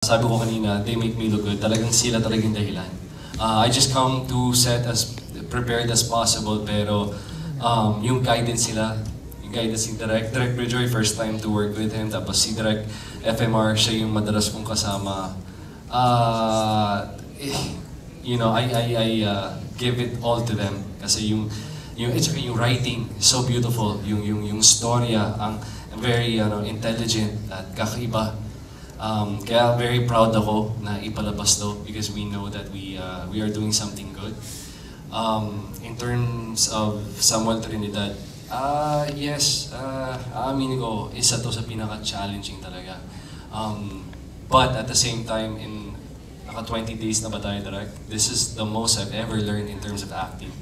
Sabi ko kanina, they make me look good. Talagang sila talagang dahilan. I just come to set as prepared as possible, pero yung guidance sila, yung guidance ni Direk Bridjoy, first time to work with him, tapos si Direk FMR, siya yung madalas kong kasama. You know, I give it all to them kasi yung writing so beautiful, yung storya ang very intelligent at kakaiba. Kaya very proud ako na ipalabas to because we know that we are doing something good. In terms of Samuel Trinidad, yes, aaminin ko, isa to sa pinaka-challenging talaga. But at the same time, in naka 20 days na ba tayo, Direk? This is the most I've ever learned in terms of acting.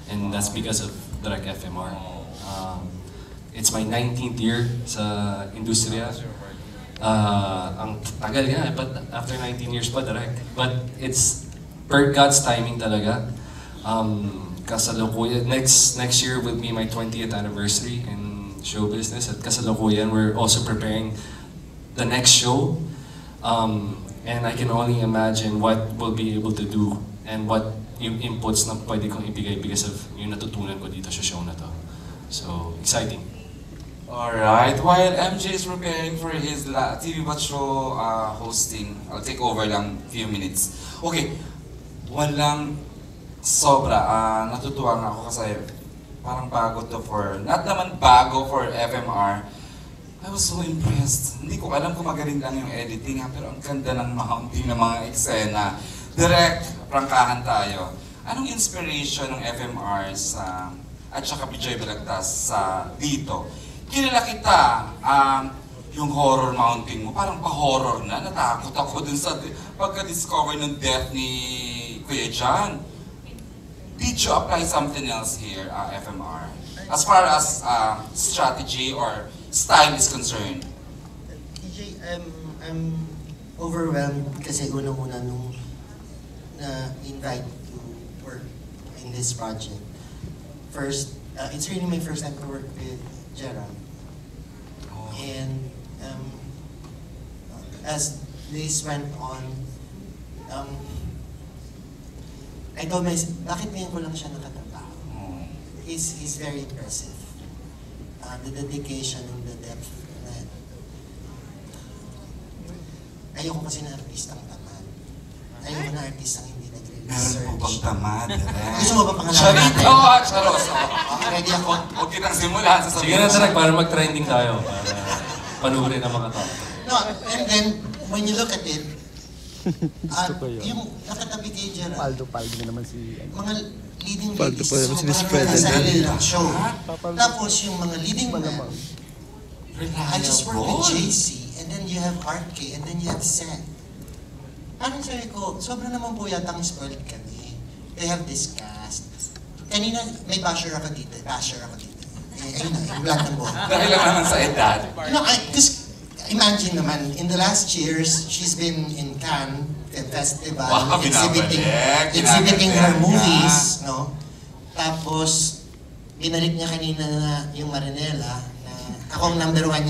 And that's because of Direk FMR. It's my 19th year sa industriya. Ang tagal nga, but after 19 years pa, Direk. But it's per God's timing talaga. Kasalukuyan, next year will be my 20th anniversary in show business. At kasalukuyan, we're also preparing the next show. And I can only imagine what we'll be able to do and what yung inputs na pwede kong ibigay because of yung natutunan ko dito sa show na to. So, exciting. Alright, while MJ is preparing for his TV Bat show hosting, I'll take over lang few minutes. Okay, walang sobra, natutuwa nga ako kasi parang bago to for, not naman bago for FMR. I was so impressed. Hindi ko alam kung magaling lang yung editing pero ang ganda ng mounting ng mga eksena. Direct, prangkahan tayo. Anong inspiration ng FMR sa, at saka Bridjoy Balagtas sa dito? Kilala kita, yung horror mounting mo, parang pa-horror na. Natakot ako dun sa pagka-discover ng death ni Kuya John. Did you apply something else here, FMR? As far as strategy or style is concerned? DJ, I'm overwhelmed kasi unang-una nung na-invite to work in this project. First, it's really my first time to work with Gerald. And as this went on, I told myself, bakit ngayon ko lang siya nakatrabaho? He's very impressive. The dedication and the depth. Ayoko kasi na artistang tamad. Ayoko na artistang hindi nagre-research. Meron po bang tamad? Gusto mo ba pangalaman? Charito! Charos! Ready ako. Huwag kitang simulan sa Sige na, Direk, para mag-trending tayo. Para panurin ang mga tao. No, and then, when you look at it, yung nakatabi kay Gerald, Paldo na naman si... mga leading Paldo ladies, pa naman si Miss so Fred. parang nasa kanilang show. Tapos yung mga leading men, I just work with JC, and then you have RK, and then you have Seth. Parang sabi ko, sobra naman po yatang spoiled kami. They have this cast. Kanina, may basher ako dito. Ayun na, yung lahat ng buhay. Dahil lang naman sa edad. You know, just imagine naman, in the last years, she's been in Cannes Film Festival, Wow, exhibiting her movies, no? Tapos, binalik niya kanina na yung Marinela, na akong #1